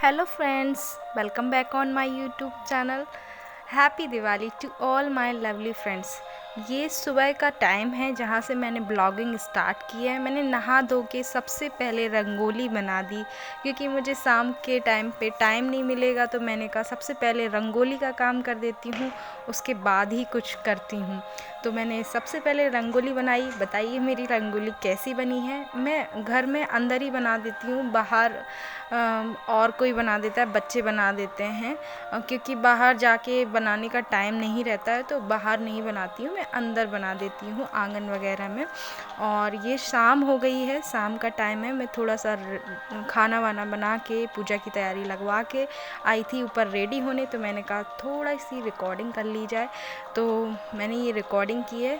Hello friends, welcome back on my YouTube channel. Happy Diwali to all my lovely friends. ये सुबह का time है जहाँ से मैंने ब्लॉगिंग स्टार्ट की है। मैंने नहा धो के सबसे पहले रंगोली बना दी, क्योंकि मुझे शाम के टाइम पे टाइम नहीं मिलेगा, तो मैंने कहा सबसे पहले रंगोली का काम कर देती हूँ, उसके बाद ही कुछ करती हूँ। तो मैंने सबसे पहले रंगोली बनाई। बताइए मेरी रंगोली कैसी बनी है। मैं घर में अंदर ही बना देती हूँ, बाहर और कोई बना देता है, बच्चे बना देते हैं, क्योंकि बाहर जाके बनाने का टाइम नहीं रहता है, तो बाहर नहीं बनाती हूँ, मैं अंदर बना देती हूँ आंगन वगैरह में। और ये शाम हो गई है, शाम का टाइम है। मैं थोड़ा सा खाना वाना बना के पूजा की तैयारी लगवा के आई थी ऊपर रेडी होने, तो मैंने कहा थोड़ा सी रिकॉर्डिंग कर ली जाए, तो मैंने ये रिकॉर्डिंग की है।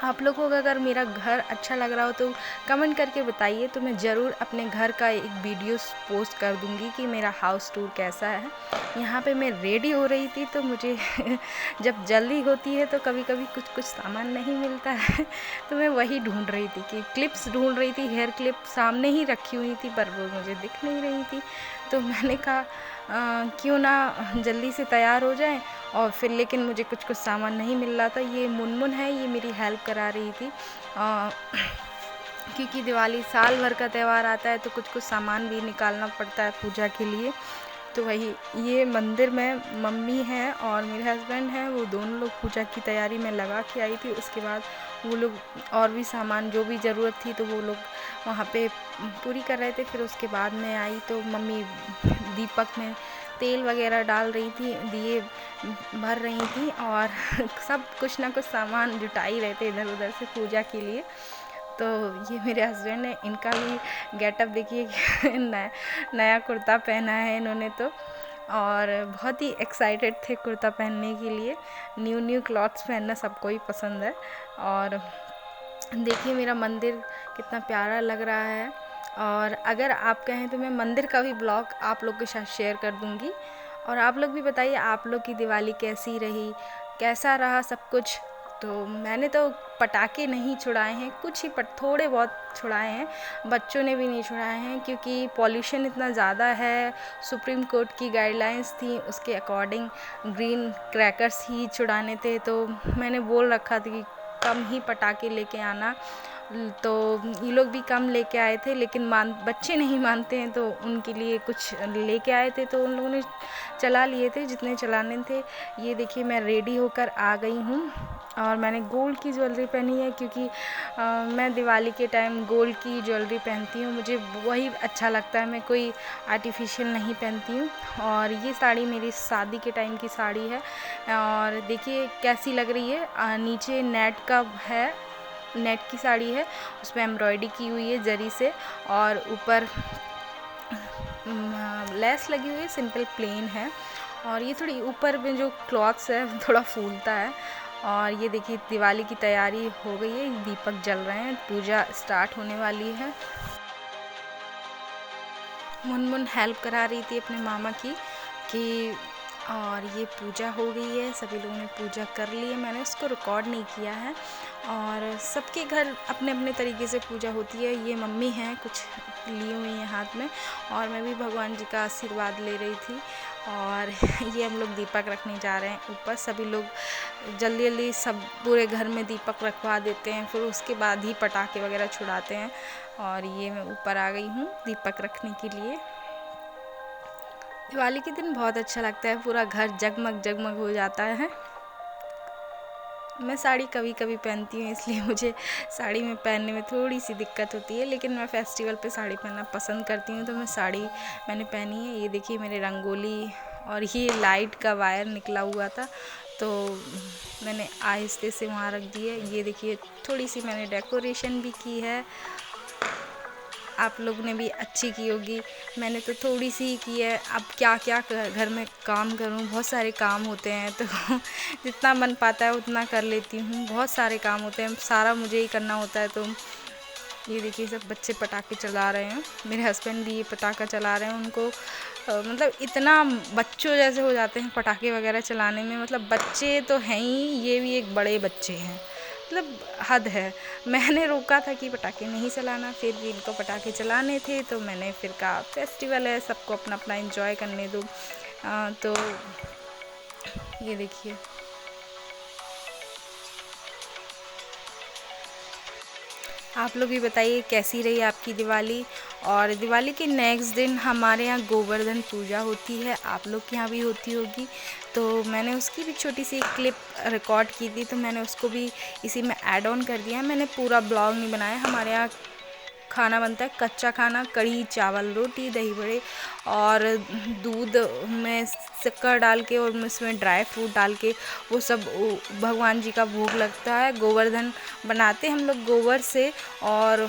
आप लोगों को अगर मेरा घर अच्छा लग रहा हो तो कमेंट करके बताइए, तो मैं ज़रूर अपने घर का एक वीडियो पोस्ट कर दूँगी कि मेरा हाउस टूर कैसा है। यहाँ पे मैं रेडी हो रही थी, तो मुझे जब जल्दी होती है तो कभी कभी कुछ कुछ सामान नहीं मिलता है तो मैं वही ढूंढ रही थी कि क्लिप्स ढूंढ रही थी। हेयर क्लिप सामने ही रखी हुई थी, पर वो मुझे दिख नहीं रही थी, तो मैंने कहा क्यों ना जल्दी से तैयार हो जाए। और फिर लेकिन मुझे कुछ कुछ सामान नहीं मिल रहा था। ये मुनमुन है, ये मेरी हेल्प करा रही थी, क्योंकि दिवाली साल भर का त्यौहार आता है, तो कुछ कुछ सामान भी निकालना पड़ता है पूजा के लिए। तो वही, ये मंदिर में मम्मी हैं और मेरे हस्बैंड हैं, वो दोनों लोग पूजा की तैयारी में लगा के आई थी। उसके बाद वो लोग और भी सामान जो भी ज़रूरत थी तो वो लोग वहाँ पे पूरी कर रहे थे। फिर उसके बाद मैं आई तो मम्मी दीपक में तेल वगैरह डाल रही थी, दिए भर रही थी, और सब कुछ ना कुछ सामान जुटाई रहे थे इधर उधर से पूजा के लिए। तो ये मेरे हस्बैंड है, इनका भी गेटअप देखिए नया नया कुर्ता पहना है इन्होंने, तो और बहुत ही एक्साइटेड थे कुर्ता पहनने के लिए। न्यू न्यू क्लॉथ्स पहनना सबको ही पसंद है। और देखिए मेरा मंदिर कितना प्यारा लग रहा है। और अगर आप कहें तो मैं मंदिर का भी ब्लॉग आप लोग के साथ शेयर कर दूँगी। और आप लोग भी बताइए आप लोग की दिवाली कैसी रही, कैसा रहा सब कुछ। तो मैंने तो पटाखे नहीं छुड़ाए हैं, कुछ ही थोड़े बहुत छुड़ाए हैं, बच्चों ने भी नहीं छुड़ाए हैं, क्योंकि पॉल्यूशन इतना ज़्यादा है। सुप्रीम कोर्ट की गाइडलाइंस थी, उसके अकॉर्डिंग ग्रीन क्रैकर्स ही छुड़ाने थे, तो मैंने बोल रखा था कि कम ही पटाखे लेके आना। तो ये लोग भी कम लेके आए थे, लेकिन बच्चे नहीं मानते हैं, तो उनके लिए कुछ लेके आए थे, तो उन लोगों ने चला लिए थे जितने चलाने थे। ये देखिए मैं रेडी होकर आ गई हूँ, और मैंने गोल्ड की ज्वेलरी पहनी है, क्योंकि मैं दिवाली के टाइम गोल्ड की ज्वेलरी पहनती हूँ, मुझे वही अच्छा लगता है, मैं कोई आर्टिफिशियल नहीं पहनती हूँ। और ये साड़ी मेरी शादी के टाइम की साड़ी है, और देखिए कैसी लग रही है। नीचे नेट का है, नेट की साड़ी है, उस पर एम्ब्रॉयडरी की हुई है जरी से, और ऊपर लेस लगी हुई है, सिंपल प्लेन है। और ये थोड़ी ऊपर में जो क्लॉथ्स है थोड़ा फूलता है। और ये देखिए दिवाली की तैयारी हो गई है, दीपक जल रहे हैं, पूजा स्टार्ट होने वाली है। मुनमुन हेल्प करा रही थी अपने मामा की कि, और ये पूजा हो गई है, सभी लोगों ने पूजा कर ली है। मैंने उसको रिकॉर्ड नहीं किया है, और सबके घर अपने अपने तरीके से पूजा होती है। ये मम्मी हैं कुछ ली हुई हैं हाथ में, और मैं भी भगवान जी का आशीर्वाद ले रही थी। और ये हम लोग दीपक रखने जा रहे हैं ऊपर। सभी लोग जल्दी जल्दी सब पूरे घर में दीपक रखवा देते हैं, फिर उसके बाद ही पटाखे वगैरह छुड़ाते हैं। और ये मैं ऊपर आ गई हूँ दीपक रखने के लिए। दिवाली के दिन बहुत अच्छा लगता है, पूरा घर जगमग जगमग हो जाता है। मैं साड़ी कभी कभी पहनती हूँ, इसलिए मुझे साड़ी में पहनने में थोड़ी सी दिक्कत होती है, लेकिन मैं फेस्टिवल पे साड़ी पहनना पसंद करती हूँ, तो मैं साड़ी मैंने पहनी है। ये देखिए मेरे रंगोली, और ये लाइट का वायर निकला हुआ था, तो मैंने आहिस्ते से वहाँ रख दी है। ये देखिए थोड़ी सी मैंने डेकोरेशन भी की है, आप लोग ने भी अच्छी की होगी। मैंने तो थोड़ी सी ही की है, अब क्या क्या घर में काम करूं, बहुत सारे काम होते हैं, तो जितना मन पाता है उतना कर लेती हूँ। बहुत सारे काम होते हैं, सारा मुझे ही करना होता है। तो ये देखिए सब बच्चे पटाखे चला रहे हैं, मेरे हस्बैंड भी ये पटाखा चला रहे हैं। उनको मतलब इतना बच्चों जैसे हो जाते हैं पटाखे वगैरह चलाने में, मतलब बच्चे तो हैं ही, ये भी एक बड़े बच्चे हैं, मतलब हद है। मैंने रोका था कि पटाखे नहीं चलाना, फिर भी इनको पटाखे चलाने थे तो मैंने फिर कहा फेस्टिवल है, सबको अपना अपना एंजॉय करने दो। तो ये देखिए। आप लोग भी बताइए कैसी रही आपकी दिवाली। और दिवाली के नेक्स्ट दिन हमारे यहाँ गोवर्धन पूजा होती है, आप लोग के यहाँ भी होती होगी। तो मैंने उसकी भी छोटी सी क्लिप रिकॉर्ड की थी, तो मैंने उसको भी इसी में ऐड ऑन कर दिया है। मैंने पूरा ब्लॉग नहीं बनाया। हमारे यहाँ खाना बनता है कच्चा खाना, कढ़ी चावल रोटी दही बड़े और दूध में शक्कर डाल के और उसमें ड्राई फ्रूट डाल के वो सब भगवान जी का भोग लगता है। गोवर्धन बनाते हम लोग गोबर से और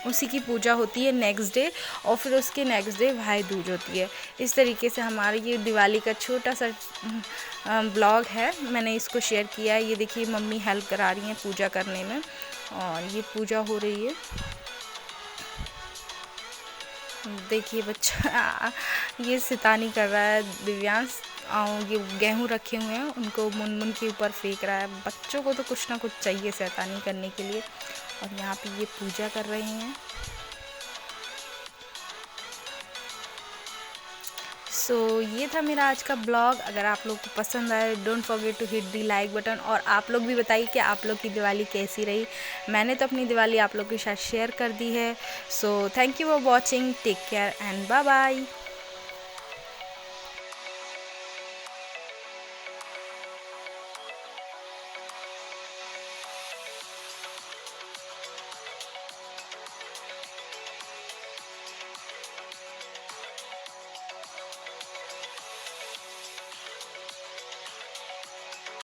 उसी की पूजा होती है नेक्स्ट डे, और फिर उसके नेक्स्ट डे भाई दूज होती है। इस तरीके से हमारी ये दिवाली का छोटा सा ब्लॉग है, मैंने इसको शेयर किया है। ये देखिए मम्मी हेल्प करा रही हैं पूजा करने में, और ये पूजा हो रही है। देखिए बच्चा ये शैतानी कर रहा है दिव्यांश। ये गेहूँ रखे हुए हैं उनको मुनमुन के ऊपर फेंक रहा है। बच्चों को तो कुछ ना कुछ चाहिए शैतानी करने के लिए, और यहाँ पे ये पूजा कर रहे हैं। सो ये था मेरा आज का ब्लॉग। अगर आप लोग को पसंद आए don't forget to hit the like button, और आप लोग भी बताइए कि आप लोग की दिवाली कैसी रही। मैंने तो अपनी दिवाली आप लोग के साथ शेयर कर दी है। So thank you for watching, take care and bye bye.